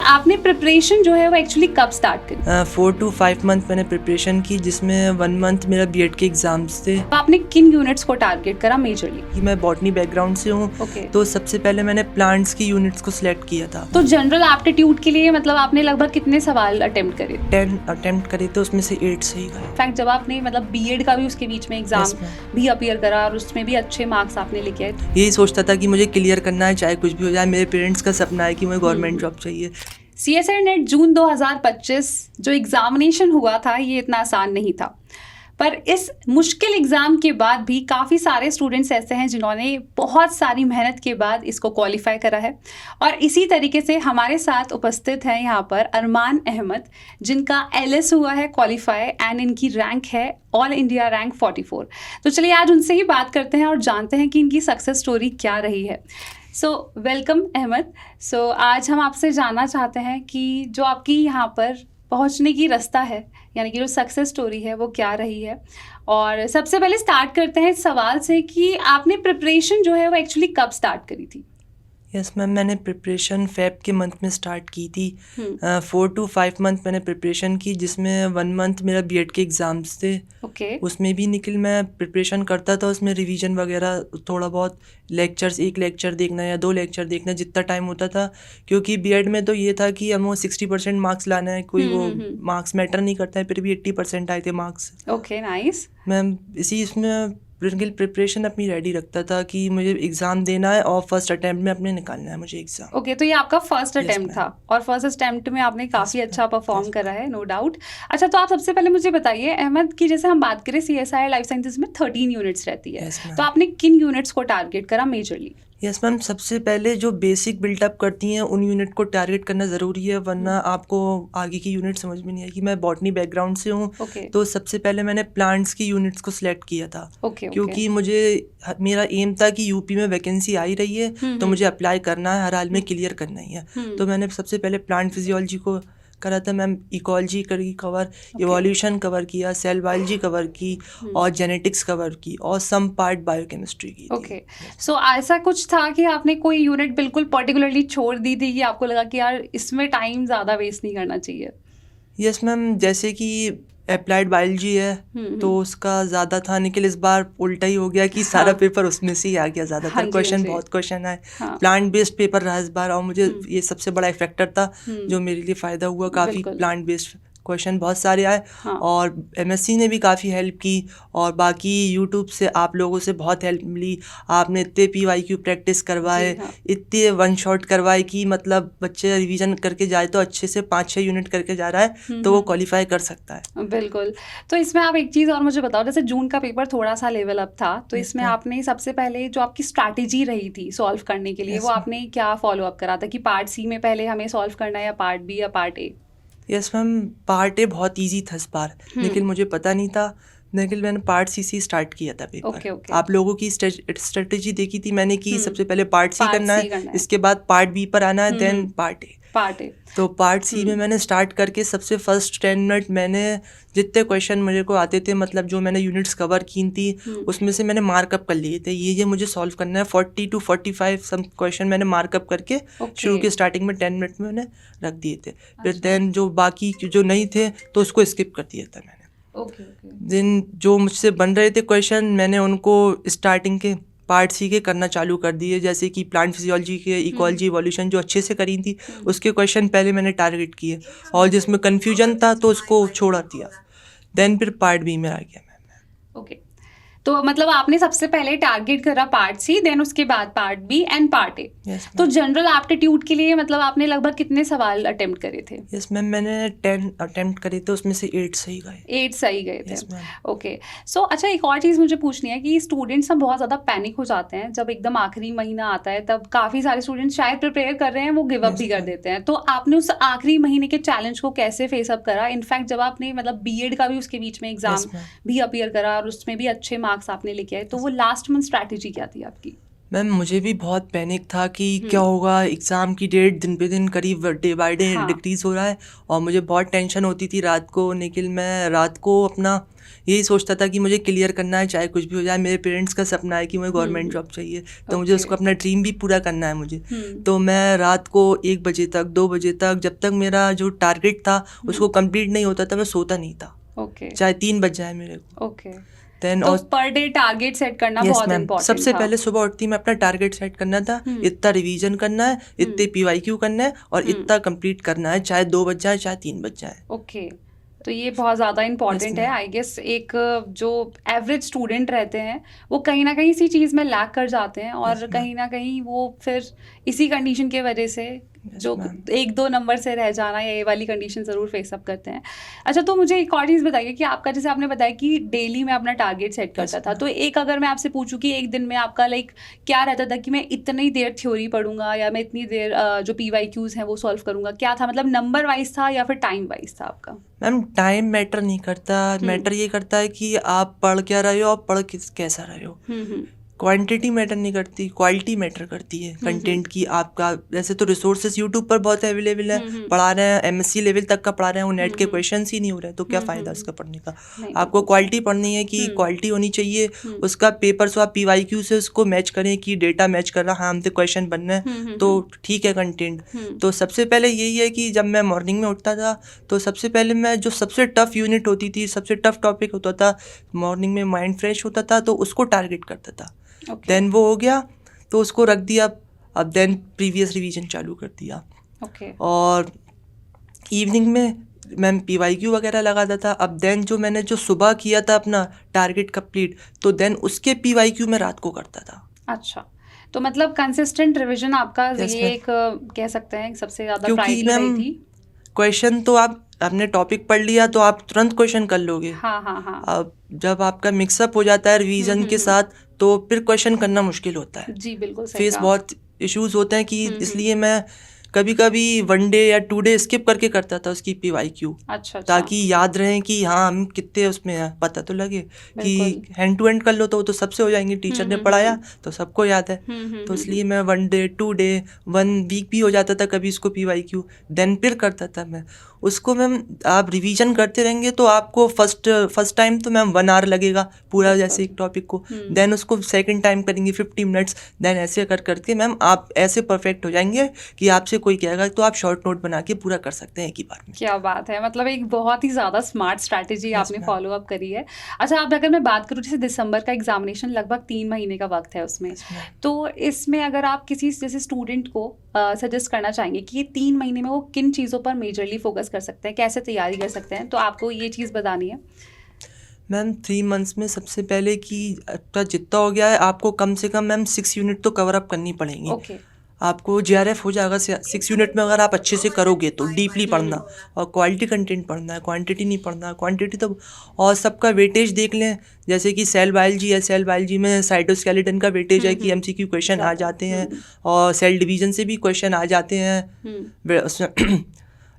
आपने प्रिपरेशन जो है वो एक्चुअली कब स्टार्ट करी? 4 to 5 मंथ मैंने प्रिपरेशन की, जिसमें 1 मंथ मेरा बीएड के एग्जाम्स थे। तो आपने किन यूनिट्स को टारगेट करा मेजरली? कि मैं बॉटनी बैकग्राउंड से हूँ, ओके। तो सबसे पहले मैंने प्लांट्स की यूनिट्स को सिलेक्ट किया था। तो जनरल एप्टीट्यूड के लिए मतलब आपने लगभग कितने सवाल अटेम्प्ट करे? 10 अटेम्प्ट करे थे, उसमें से 8 सही गए। इनफैक्ट जब आपने मतलब बीएड का भी उसके बीच में एग्जाम Yes, ma'am. भी अपीयर करा और उसमें भी अच्छे मार्क्स आपने लेके आए। यही सोचता था कि मुझे क्लियर करना है, चाहे कुछ भी हो जाए। मेरे पेरेंट्स का सपना है कि मुझे गवर्नमेंट जॉब चाहिए। CSIR नेट जून 2025 जो एग्जामिनेशन हुआ था ये इतना आसान नहीं था, पर इस मुश्किल एग्ज़ाम के बाद भी काफ़ी सारे स्टूडेंट्स ऐसे हैं जिन्होंने बहुत सारी मेहनत के बाद इसको क्वालिफाई करा है। और इसी तरीके से हमारे साथ उपस्थित हैं यहाँ पर अरमान अहमद, जिनका LS हुआ है क्वालिफाई एंड इनकी रैंक है ऑल इंडिया रैंक 44। तो चलिए आज उनसे ही बात करते हैं और जानते हैं कि इनकी सक्सेस स्टोरी क्या रही है। So welcome Ahmad. सो आज हम आपसे जानना चाहते हैं कि जो आपकी यहाँ पर पहुँचने की रास्ता है, यानी कि जो सक्सेस स्टोरी है वो क्या रही है। और सबसे पहले स्टार्ट करते हैं इस सवाल से कि आपने प्रिपरेशन जो है वो एक्चुअली कब स्टार्ट करी थी? यस मैम, मैंने प्रिपरेशन फेब के मंथ में स्टार्ट की थी। 4 to 5 मंथ मैंने प्रिपरेशन की, जिसमें 1 मंथ मेरा बीएड के एग्ज़ाम्स थे। ओके। उसमें भी निकल मैं प्रिपरेशन करता था, उसमें रिवीजन वगैरह थोड़ा बहुत, लेक्चर्स, 1 लेक्चर देखना या 2 लेक्चर देखना जितना टाइम होता था। क्योंकि बीएड में तो ये था कि हमें 60% मार्क्स लाना है, कोई वो मार्क्स मैटर नहीं करता है, फिर भी 80% आए थे मार्क्स। Okay, nice. मैम इसी इसमें प्रिपरेशन अपनी रेडी रखता था कि मुझे एग्ज़ाम देना है और फर्स्ट अटैम्प्ट में अपने निकालना है मुझे एग्ज़ाम। ओके, तो ये आपका फर्स्ट Yes, अटेम्प्ट ma'am. था और फर्स्ट अटेम्प्ट में आपने काफ़ी ma'am. अच्छा परफॉर्म Yes, करा है, नो डाउट। अच्छा, तो आप सबसे पहले मुझे बताइए अहमद कि जैसे हम बात करें CSIR लाइफ साइंसेज में 13 यूनिट्स रहती है, Yes, ma'am. तो आपने किन यूनिट्स को टारगेट करा मेजरली? यस मैम, सबसे पहले जो बेसिक बिल्टअप करती हैं उन यूनिट को टारगेट करना ज़रूरी है, वरना आपको आगे की यूनिट समझ में नहीं आएगी। मैं बॉटनी बैकग्राउंड से हूँ, ओके। तो सबसे पहले मैंने प्लांट्स की यूनिट्स को सिलेक्ट किया था। ओके, क्योंकि मेरा एम था कि यूपी में वैकेंसी आई रही है, तो मुझे अप्लाई करना है, हर हाल में क्लियर करना ही है। तो मैंने सबसे पहले प्लांट फिजियोलॉजी को करा था मैम, इकोलॉजी करी कवर, इवोल्यूशन कवर किया, सेल बायोलॉजी कवर की और जेनेटिक्स कवर की और सम पार्ट बायोकेमिस्ट्री की। ओके, सो ऐसा कुछ था कि आपने कोई यूनिट बिल्कुल पर्टिकुलरली छोड़ दी थी कि आपको लगा कि यार इसमें टाइम ज़्यादा वेस्ट नहीं करना चाहिए? यस मैम, जैसे कि अप्लाइड बायोलॉजी है तो उसका ज़्यादा था, निकल इस बार उल्टा ही हो गया कि सारा पेपर उसमें से ही आ गया ज़्यादातर। क्वेश्चन बहुत क्वेश्चन आए, प्लांट बेस्ड पेपर रहा इस बार, और मुझे ये सबसे बड़ा फैक्टर था जो मेरे लिए फ़ायदा हुआ। काफ़ी प्लांट बेस्ड क्वेश्चन बहुत सारे आए। और MSc ने भी काफ़ी हेल्प की, और बाकी यूट्यूब से आप लोगों से बहुत हेल्प मिली। आपने इतने PYQ प्रैक्टिस करवाए, इतने वन शॉट करवाए कि मतलब बच्चे रिवीजन करके जाए तो अच्छे से 5-6 यूनिट करके जा रहा है तो वो क्वालिफाई कर सकता है। बिल्कुल। तो इसमें आप एक चीज़ और मुझे बताओ, जैसे जून का पेपर थोड़ा सा लेवल अप था, तो इसमें आपने सबसे पहले जो आपकी स्ट्रैटेजी रही थी सॉल्व करने के लिए, वो आपने क्या फॉलो अप करा था कि पार्ट C में पहले हमें सॉल्व करना है या पार्ट B या part A? Yes ma'am, part A बहुत इजी था इस बार, लेकिन मुझे पता नहीं था, लेकिन मैंने पार्ट C से स्टार्ट किया था पेपर। Okay, okay. आप लोगों की स्ट्रेटेजी देखी थी मैंने कि सबसे पहले पार्ट C करना है, इसके बाद पार्ट B पर आना है, देन पार्ट A। तो पार्ट C में मैंने स्टार्ट करके सबसे फर्स्ट 10 मिनट मैंने जितने क्वेश्चन मेरे को आते थे, मतलब जो मैंने यूनिट्स कवर की थी उसमें से मैंने मार्कअप कर लिए थे। ये मुझे सॉल्व करना है, 40 to 45 सम क्वेश्चन मैंने मार्कअप करके शुरू के स्टार्टिंग में 10 मिनट में मैंने रख दिए थे। फिर देन जो बाकी जो नहीं थे तो उसको स्किप कर दिया था मैंने। दिन जो मुझसे बन रहे थे क्वेश्चन, मैंने उनको स्टार्टिंग के पार्ट C के करना चालू कर दिए, जैसे कि प्लांट फिजियोलॉजी के, इकोलॉजी, इवोल्यूशन जो अच्छे से करी थी उसके क्वेश्चन पहले मैंने टारगेट किए, और जिसमें कन्फ्यूजन था तो उसको छोड़ा दिया। देन फिर पार्ट B में आ गया मैं। ओके, तो मतलब आपने सबसे पहले टारगेट करा पार्ट C, देन उसके बाद part B and part A। तो जनरल एप्टीट्यूड के लिए मतलब आपने लगभग कितने सवाल अटेम्प्ट करे थे? यस मैम, मैंने 10 अटेम्प्ट करे थे, उसमें से 8 सही गए। 8 सही गए थे। Yes, ma'am. ओके, सो अच्छा एक और चीज़ मुझे पूछनी है कि स्टूडेंट्स ना बहुत ज़्यादा पैनिक हो जाते हैं जब एकदम आखिरी महीना आता है, तब काफ़ी सारे स्टूडेंट्स शायद प्रिपेयर कर रहे हैं, वो गिव अप भी कर देते हैं। तो आपने उस आखिरी महीने के चैलेंज को कैसे फेस अप करा? इनफैक्ट जब आपने मतलब BEd का भी उसके बीच में एग्जाम भी अपीयर करा और उसमें भी अच्छे मार्क्स आपने लेके आए, तो वो लास्ट मंथ स्ट्रैटेजी क्या थी आपकी? मैम मुझे भी बहुत पैनिक था कि क्या होगा, एग्ज़ाम की डेट दिन पे दिन करीब डे बाय डे डिक्रीज़ हो रहा है, और मुझे बहुत टेंशन होती थी रात को। लेकिन मैं रात को अपना यही सोचता था कि मुझे क्लियर करना है, चाहे कुछ भी हो जाए। मेरे पेरेंट्स का सपना है कि मुझे गवर्नमेंट जॉब चाहिए, तो मुझे उसको अपना ड्रीम भी पूरा करना है मुझे। तो मैं रात को 1 बजे तक 2 बजे तक, जब तक मेरा जो टारगेट था उसको कंप्लीट नहीं होता था, मैं सोता नहीं था, चाहे 3 बज जाए मेरे को। तो पर डे टारगेट सेट करना बहुत इम्पोर्टेंट सबसे पहले सुबह उठती मैं अपना टारगेट सेट करना था, इतना रिवीजन करना है, इतने PYQ करना है और इतना कंप्लीट करना है, चाहे 2 बज जाए चाहे 3 बज जाए। तो ये बहुत ज़्यादा इम्पॉर्टेंट है। आई गेस एक जो एवरेज स्टूडेंट रहते हैं वो कहीं ना कहीं इसी चीज़ में लैग कर जाते हैं, और कहीं ना कहीं वो फिर इसी कंडीशन के वजह से जो 1-2 नंबर से रह जाना, या ये वाली कंडीशन ज़रूर फेसअप करते हैं। अच्छा, तो मुझे एक और चीज़ बताइए कि आपका, जैसे आपने बताया कि डेली में अपना टारगेट सेट करता था, तो एक अगर मैं आपसे पूछूं कि एक दिन में आपका क्या रहता था कि मैं इतनी देर थ्योरी पढ़ूंगा या मैं इतनी देर जो PYQs हैं वो सॉल्व करूंगा, क्या था? मतलब नंबर वाइज था या फिर टाइम वाइज था आपका? मैम टाइम मैटर नहीं करता, मैटर ये करता है कि आप पढ़ क्या रहे हो, आप पढ़ कैसा रहे हो। क्वांटिटी मैटर नहीं करती, क्वालिटी मैटर करती है कंटेंट की। आपका जैसे तो रिसोर्सेज यूट्यूब पर बहुत अवेलेबल है, पढ़ा रहे हैं, MSc लेवल तक का पढ़ा रहे हैं, वो नेट के क्वेश्चंस ही नहीं हो रहे, तो क्या फ़ायदा उसका पढ़ने का। आपको क्वालिटी पढ़नी है कि क्वालिटी होनी चाहिए उसका। पेपर से आप PYQ से उसको मैच करें कि डेटा मैच कर रहा, हाँ हमसे क्वेश्चन बनना है तो ठीक है कंटेंट। तो सबसे पहले यही है कि जब मैं मॉर्निंग में उठता था तो सबसे पहले मैं जो सबसे टफ यूनिट होती थी, सबसे टफ टॉपिक होता था, मॉर्निंग में माइंड फ्रेश होता था तो उसको टारगेट करता था। देन वो हो गया तो उसको रख दिया, अब देन प्रीवियस रिवीजन चालू कर दिया। और इवनिंग में मैं PYQ वगैरह लगाता था। अब देन जो मैंने जो सुबह किया था अपना टारगेट कंप्लीट, तो देन उसके PYQ मैं रात को करता था। अच्छा, तो मतलब कंसिस्टेंट रिवीजन आपका ये एक कह सकते हैं सबसे ज़्यादा प्रायोरिटी रही थी। क्वेश्चन तो आपने टॉपिक पढ़ लिया तो आप तुरंत क्वेश्चन कर लोगे। अब जब आपका मिक्सअप हो जाता है रिवीजन के साथ तो फिर क्वेश्चन करना मुश्किल होता है। जी बिल्कुल सही फेस बहुत इश्यूज होते हैं कि इसलिए मैं कभी कभी 1 डे या 2 डे स्किप करके करता था उसकी PYQ। अच्छा। ताकि याद रहे कि हाँ हम कितने उसमें हैं, पता तो लगे कि हैंड टू हैंड कर लो तो सबसे हो जाएंगे, टीचर ने पढ़ाया तो सबको याद है। तो इसलिए मैं 1 डे 2 डे 1 वीक भी हो जाता था कभी उसको PYQ, देन फिर करता था मैं उसको। मैम आप रिवीजन करते रहेंगे तो आपको फर्स्ट टाइम तो मैम 1 आवर लगेगा पूरा जैसे एक टॉपिक को, देन उसको सेकंड टाइम करेंगे 50 मिनट्स, देन ऐसे करके मैम आप ऐसे परफेक्ट हो जाएंगे कि आपसे कोई कहेगा तो आप शॉर्ट नोट बना के पूरा कर सकते हैं एक ही बार में। क्या बात है, मतलब एक बहुत ही ज़्यादा स्मार्ट स्ट्रैटेजी आपने फॉलो अप करी है। अच्छा, अब अगर मैं बात करूँ जैसे दिसंबर का एग्जामिनेशन लगभग 3 महीने का वक्त है उसमें, तो इसमें अगर आप किसी जैसे स्टूडेंट को सजेस्ट करना चाहेंगे कि ये 3 महीने में वो किन चीज़ों पर मेजरली फोकस कर सकते हैं, कैसे तैयारी कर सकते हैं, तो आपको ये चीज़ बतानी है। मैम 3 मंथ्स में सबसे पहले कि आपका जितना हो गया है आपको कम से कम मैम 6 यूनिट तो कवर अप करनी पड़ेंगी। आपको JRF हो जाएगा 6 यूनिट में अगर आप अच्छे से करोगे तो। डीपली पढ़ना और क्वालिटी कंटेंट पढ़ना है, क्वांटिटी नहीं पढ़ना। क्वांटिटी तो और सबका वेटेज देख लें, जैसे कि सेल बायोलॉजी है, सेल बायोलॉजी में साइटोस्केलेटन का वेटेज है कि MCQ क्वेश्चन आ जाते हैं और सेल डिवीजन से भी क्वेश्चन आ जाते हैं,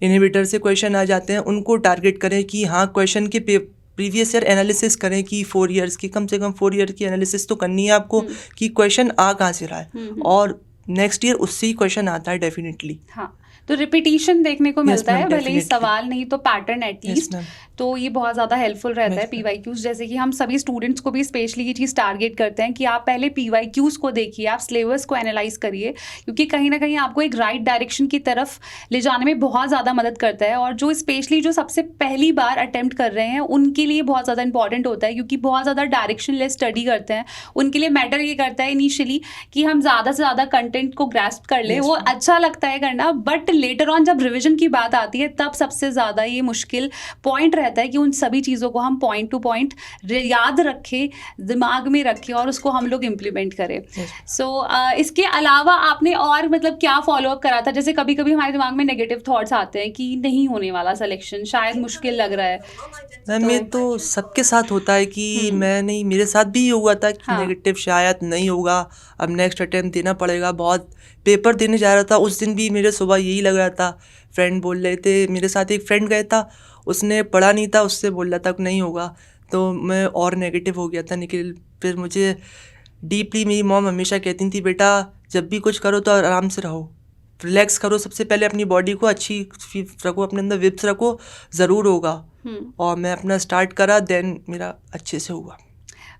इनहिबिटर से क्वेश्चन आ जाते हैं। उनको टारगेट करें कि हाँ क्वेश्चन के प्रीवियस ईयर एनालिसिस करें कि 4 ईयर्स की, कम से कम 4 ईयर की एनालिसिस तो करनी है आपको कि क्वेश्चन आ कहाँ से रहा है, और नेक्स्ट ईयर उससे ही क्वेश्चन आता है डेफिनेटली। हाँ, तो रिपीटिशन देखने को मिलता है, भले ही सवाल नहीं तो पैटर्न एटलीस्ट, तो ये बहुत ज़्यादा हेल्पफुल रहता है PYQs। जैसे कि हम सभी स्टूडेंट्स को भी स्पेशली ये चीज़ टारगेट करते हैं कि आप पहले PYQs को देखिए, आप सिलेबस को एनालाइज करिए, क्योंकि कहीं ना कहीं आपको एक राइट डायरेक्शन की तरफ ले जाने में बहुत ज़्यादा मदद करता है। और जो स्पेशली जो सबसे पहली बार अटेम्प्ट कर रहे हैं उनके लिए बहुत ज़्यादा इंपॉर्टेंट होता है, क्योंकि बहुत ज़्यादा डायरेक्शन लेस स्टडी करते हैं। उनके लिए मैटर ये करता है इनिशियली कि हम ज़्यादा से ज़्यादा कंटेंट को ग्रास्प कर लें, वो अच्छा लगता है करना, बट लेटर ऑन जब रिविजन की बात आती है तब सबसे ज़्यादा ये मुश्किल पॉइंट रहता है कि उन सभी चीज़ों को हम पॉइंट टू पॉइंट याद रखें, दिमाग में रखें और उसको हम लोग इम्प्लीमेंट करें। सो इसके अलावा आपने और मतलब क्या फॉलो अप करा था? जैसे कभी कभी हमारे दिमाग में नेगेटिव थॉट्स आते हैं कि नहीं होने वाला सिलेक्शन, शायद मुश्किल लग रहा है। मैम ये तो सबके साथ होता है कि मैं नहीं, मेरे साथ भी हुआ था कि नेगेटिव शायद नहीं होगा, अब नेक्स्ट अटेम्प्ट देना पड़ेगा। बहुत पेपर देने जा रहा था उस दिन भी मेरे सुबह यही लग रहा था। फ्रेंड बोल रहे थे, मेरे साथ एक फ्रेंड गया था, उसने पढ़ा नहीं था, उससे बोल रहा था नहीं होगा, तो मैं और नेगेटिव हो गया था निकल। फिर मुझे डीपली मेरी मॉम हमेशा कहती थी, बेटा जब भी कुछ करो तो आराम से रहो, रिलैक्स करो, सबसे पहले अपनी बॉडी को अच्छी रखो, अपने अंदर विब्स रखो, ज़रूर होगा। और मैं अपना स्टार्ट करा, देन मेरा अच्छे से हुआ।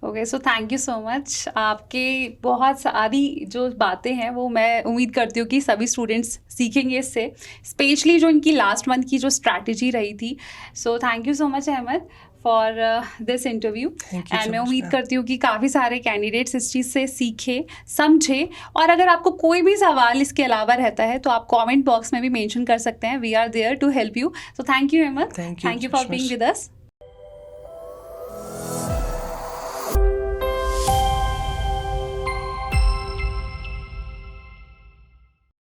Okay, so thank you so much. आपके बहुत सारी जो बातें हैं वो मैं उम्मीद करती हूँ कि सभी स्टूडेंट्स सीखेंगे इससे, स्पेशली जो इनकी लास्ट मंथ की जो स्ट्रैटेजी रही थी। So thank you so much Ahmed for this interview. And मैं उम्मीद करती हूँ कि काफ़ी सारे कैंडिडेट्स इस चीज़ से सीखे, समझे। और अगर आपको कोई भी सवाल इसके अलावा रहता है तो आप कमेंट बॉक्स में भी मेंशन कर सकते हैं। We are there to help you. So thank you Ahmed, thank you for being with us.